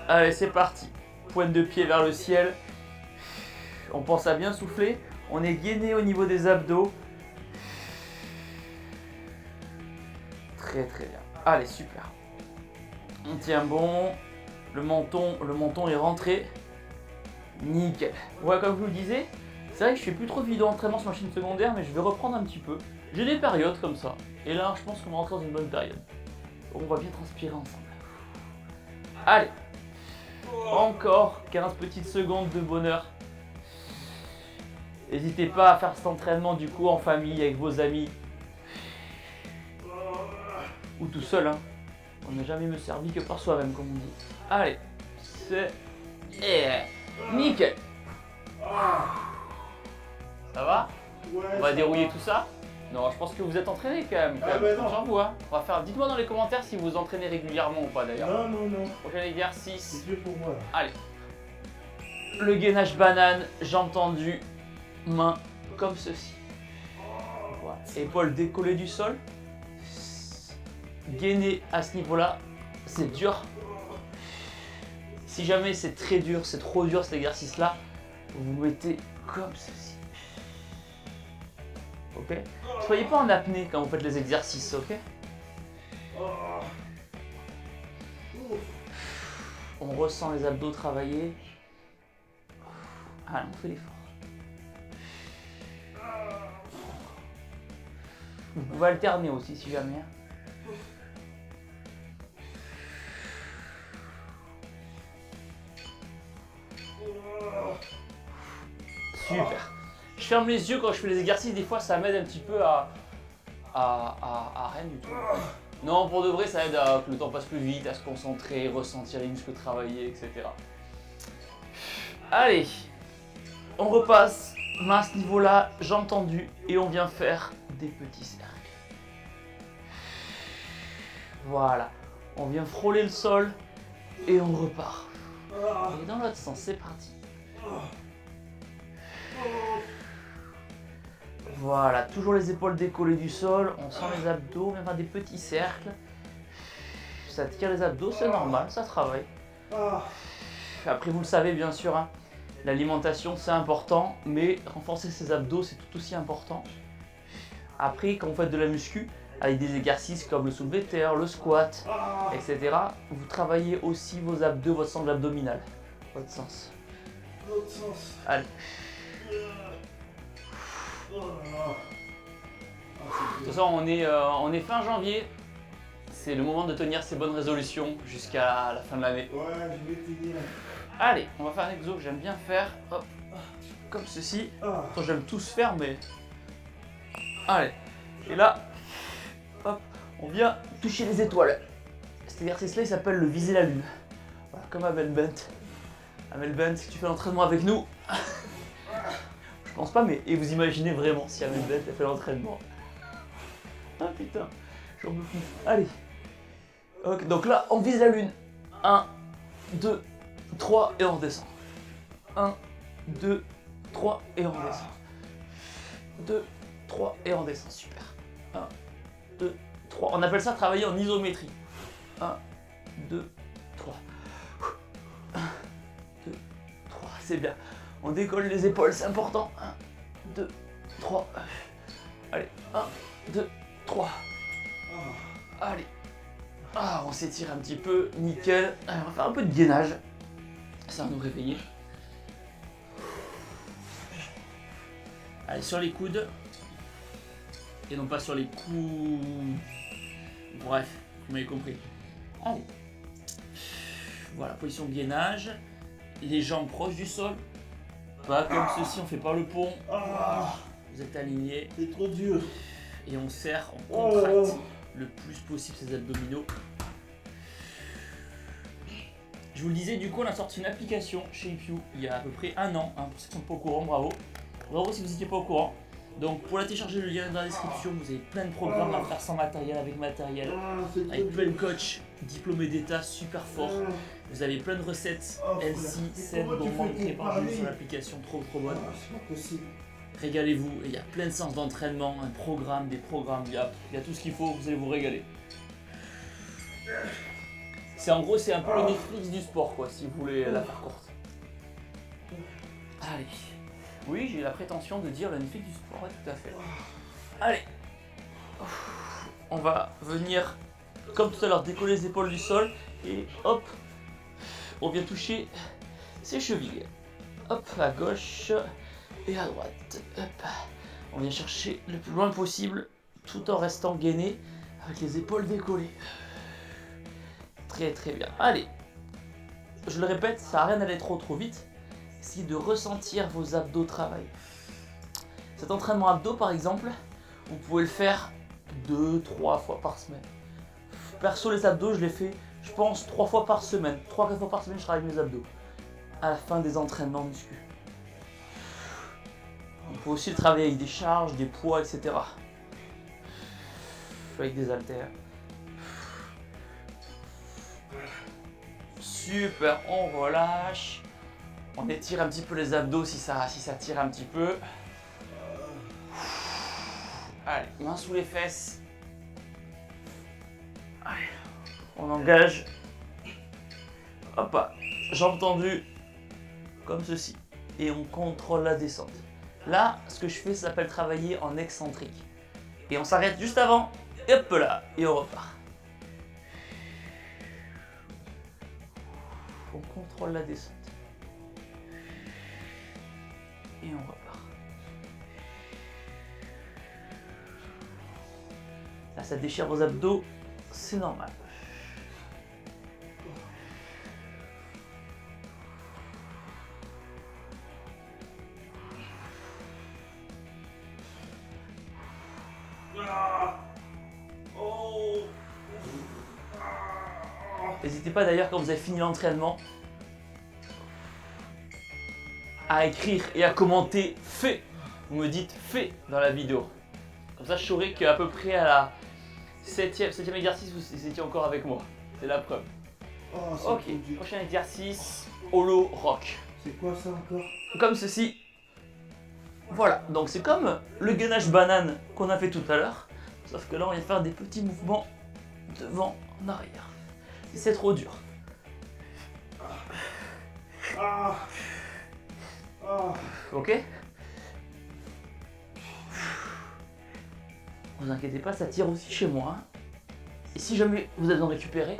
Allez, c'est parti. Pointe de pied vers le ciel. On pense à bien souffler. On est gainé au niveau des abdos. Très très bien. Allez, super. On tient bon. Le menton est rentré. Nickel. Ouais, comme je vous le disais, c'est vrai que je fais plus trop de vidéos d'entraînement sur ma chaîne secondaire, mais je vais reprendre un petit peu. J'ai des périodes comme ça. Et là, je pense qu'on va rentrer dans une bonne période. On va bien transpirer ensemble. Allez. Encore 15 petites secondes de bonheur. N'hésitez pas à faire cet entraînement du coup en famille, avec vos amis. Ou tout seul, hein. On n'a jamais mieux servi que par soi-même, comme on dit. Allez, c'est... nickel. Ça va? On va dérouiller tout ça? Non, je pense que vous êtes entraîné quand même. J'en vois. On va faire... Dites-moi dans les commentaires si vous vous entraînez régulièrement ou pas d'ailleurs. Non. Prochain exercice. C'est dur pour moi. Allez. Le gainage banane, jambes tendues, mains comme ceci. Voilà. Épaules décollées du sol. Gainer à ce niveau-là, c'est dur. Si jamais c'est très dur, c'est trop dur cet exercice-là, vous mettez comme ceci. Ok? Soyez pas en apnée quand vous faites les exercices, ok? On ressent les abdos travailler. Allez, on fait l'effort. Vous pouvez alterner aussi si jamais. Super. Je ferme les yeux quand je fais les exercices, des fois ça m'aide un petit peu à rien du tout. Non, pour de vrai, ça aide à que le temps passe plus vite, à se concentrer, ressentir les muscles travailler, etc. Allez, on repasse, main à ce niveau-là, jambes tendues, et on vient faire des petits cercles. Voilà, on vient frôler le sol, et on repart. Et dans l'autre sens, c'est parti. Voilà, toujours les épaules décollées du sol, on sent les abdos, on vient faire des petits cercles. Ça tire les abdos, c'est normal, ça travaille. Après, vous le savez bien sûr, hein, l'alimentation c'est important, mais renforcer ses abdos c'est tout aussi important. Après, quand vous faites de la muscu, avec des exercices comme le soulevé de terre, le squat, etc., vous travaillez aussi vos abdos, votre sangle abdominale. L'autre sens. L'autre sens. Allez. Oh là là. De toute façon, on est fin janvier. C'est le moment de tenir ses bonnes résolutions jusqu'à la fin de l'année. Ouais, je vais tenir. Allez, on va faire un exo que j'aime bien faire. Hop, comme ceci. Attends, j'aime tous faire, mais... Allez. Et là, hop, on vient toucher les étoiles. Cet exercice-là, il s'appelle le viser la lune. Voilà, comme Amel Bent. Amel Bent, si tu fais l'entraînement avec nous... Je pense pas, mais et vous imaginez vraiment si Amel Bent a fait l'entraînement. Ah putain, j'en peux plus. Allez. Ok, donc là, on vise la lune. 1, 2, 3 et on redescend. 1, 2, 3 et on redescend. 2, 3 et on redescend. Super. 1, 2, 3. On appelle ça travailler en isométrie. 1, 2, 3. 1, 2, 3. C'est bien. On décolle les épaules, c'est important. 1, 2, 3. Allez, 1, 2, 3. Allez. Ah, on s'étire un petit peu, nickel. Allez, on va faire un peu de gainage. Ça va nous réveiller. Allez, sur les coudes. Et non pas sur les coups. Bref, vous m'avez compris. Allez. Voilà, position de gainage. Les jambes proches du sol. Pas comme ceci, on fait pas le pont. Vous êtes alignés. C'est trop dur. Et on serre, on contracte le plus possible ses abdominaux. Je vous le disais, du coup, on a sorti une application chez Shape il y a à peu près un an. Hein, pour ceux qui ne sont pas au courant, bravo. Bravo si vous n'étiez pas au courant. Donc, pour la télécharger, le lien est dans la description. Vous avez plein de programmes à faire sans matériel, avec matériel. Avec plein de coachs diplômés d'état super forts. Vous avez plein de recettes healthy, saines, gourmandes créées par vous sur l'application, trop bonne. C'est pas possible. Régalez-vous, il y a plein de séances d'entraînement, un programme, des programmes, il y a tout ce qu'il faut, vous allez vous régaler. C'est en gros, c'est un peu le Netflix du sport, quoi, si vous voulez la faire courte. Allez. Oui, j'ai la prétention de dire le Netflix du sport, ouais, tout à fait. Allez. On va venir, comme tout à l'heure, décoller les épaules du sol. Et hop, on vient toucher ses chevilles. Hop, à gauche et à droite. Hop. On vient chercher le plus loin possible, tout en restant gainé, avec les épaules décollées. Très très bien. Allez. Je le répète, ça n'a rien d'aller trop vite. Essayez de ressentir vos abdos travailler. Cet entraînement abdos, par exemple, vous pouvez le faire 2-3 fois par semaine. Perso, les abdos, je les fais, je pense, 3 fois par semaine. 3-4 fois par semaine, je travaille mes abdos. À la fin des entraînements muscu. On peut aussi le travailler avec des charges, des poids, etc. Avec des haltères. Super, on relâche. On étire un petit peu les abdos si ça tire un petit peu. Allez, main sous les fesses. Allez, on engage. Hop, jambes tendues, comme ceci. Et on contrôle la descente. Là, ce que je fais, ça s'appelle travailler en excentrique. Et on s'arrête juste avant. Et hop là, et on repart. On contrôle la descente. Et on repart. Là, ça déchire vos abdos, c'est normal. N'hésitez pas d'ailleurs quand vous avez fini l'entraînement à écrire et à commenter fait. Vous me dites fait dans la vidéo. Comme ça je saurai qu'à peu près à la 7e exercice vous étiez encore avec moi. C'est la preuve. Oh, ok, prochain exercice, holo rock. C'est quoi ça encore? Comme ceci. Voilà, donc c'est comme le gainage banane qu'on a fait tout à l'heure. Sauf que là on vient faire des petits mouvements devant en arrière. C'est trop dur. Ok. Vous inquiétez pas, ça tire aussi chez moi. Et si jamais vous avez besoin de récupérer,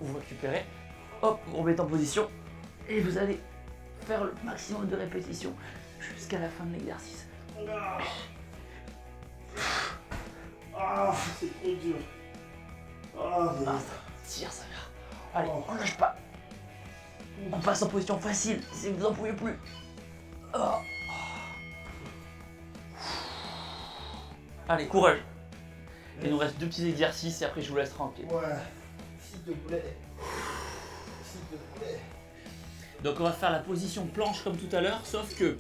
vous récupérez, hop, vous remettez en position et vous allez faire le maximum de répétitions jusqu'à la fin de l'exercice. C'est trop dur. Ça tire, ça vient. Allez, on lâche pas. On passe en position facile si vous n'en pouvez plus. Allez, courage. Il nous reste 2 petits exercices et après je vous laisse tranquille. Ouais, s'il te plaît. S'il te plaît. Donc on va faire la position planche comme tout à l'heure, sauf que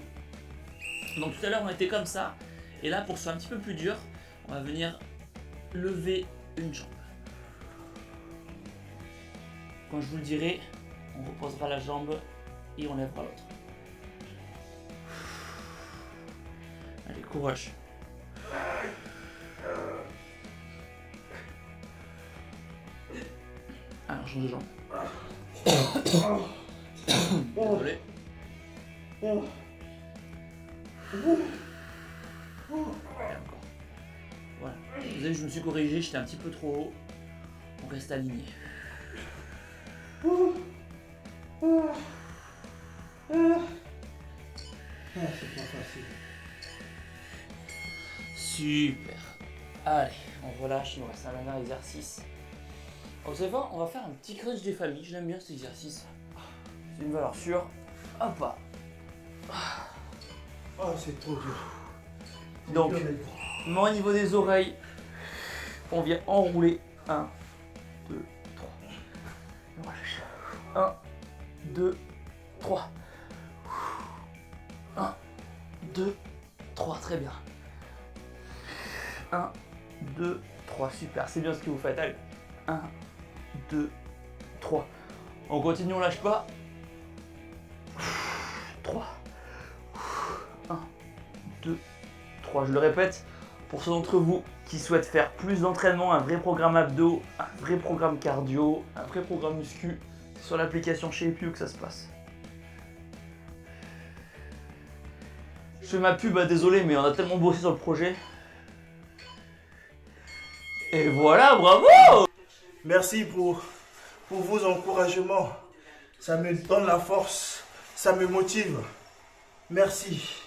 donc tout à l'heure on était comme ça, et là pour que ce soit un petit peu plus dur, on va venir lever une jambe. Quand je vous le dirai, on reposera la jambe et on lèvera l'autre. Allez, courage. Alors, change de jambe. Désolé. Allez, encore. Voilà. Vous savez, je me suis corrigé, j'étais un petit peu trop haut. On reste aligné. C'est pas facile. Super. Allez, on relâche, il nous reste un dernier exercice. Vous savez quoi, on va faire un petit crunch des familles, je l'aime bien cet exercice. C'est une valeur sûre. Hop. C'est trop dur. Donc, main au niveau des oreilles, on vient enrouler. 1, 2, 3. On relâche. 1, 2, 3. 1, 2, 3, très bien. 1, 2, 3, super, c'est bien ce que vous faites. Allez, 1, 2, 3. On continue, on lâche pas. 3. 1, 2, 3. Je le répète, pour ceux d'entre vous qui souhaitent faire plus d'entraînement, un vrai programme abdos, un vrai programme cardio, un vrai programme muscu, c'est sur l'application Shape You que ça se passe. Je fais ma pub, désolé, mais on a tellement bossé sur le projet. Et voilà, bravo! Merci pour vos encouragements. Ça me donne la force, ça me motive. Merci.